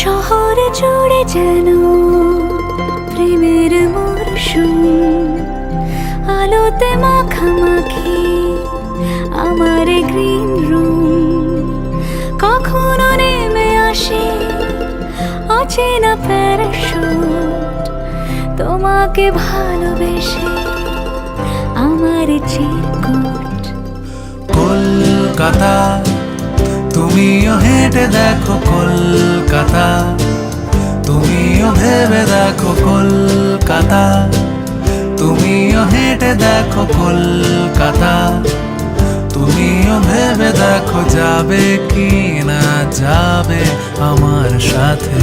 শহরে জুড়ে যেন প্রেমের মরশুম, আলোতে মাখামাখি আমার গ্রিন রুম। কখনো নেমে আসে অচেনা প্যারাশুট, তোমাকে ভালোবেসে আমার চিরকুট। কলকাতা তুমিও হেঁটে দেখো কলকাতা, তুমিও ভেবে দেখো কলকাতা, তুমিও হেঁটে দেখো কলকাতা, তুমিও ভেবে দেখো যাবে কি না যাবে আমার সাথে।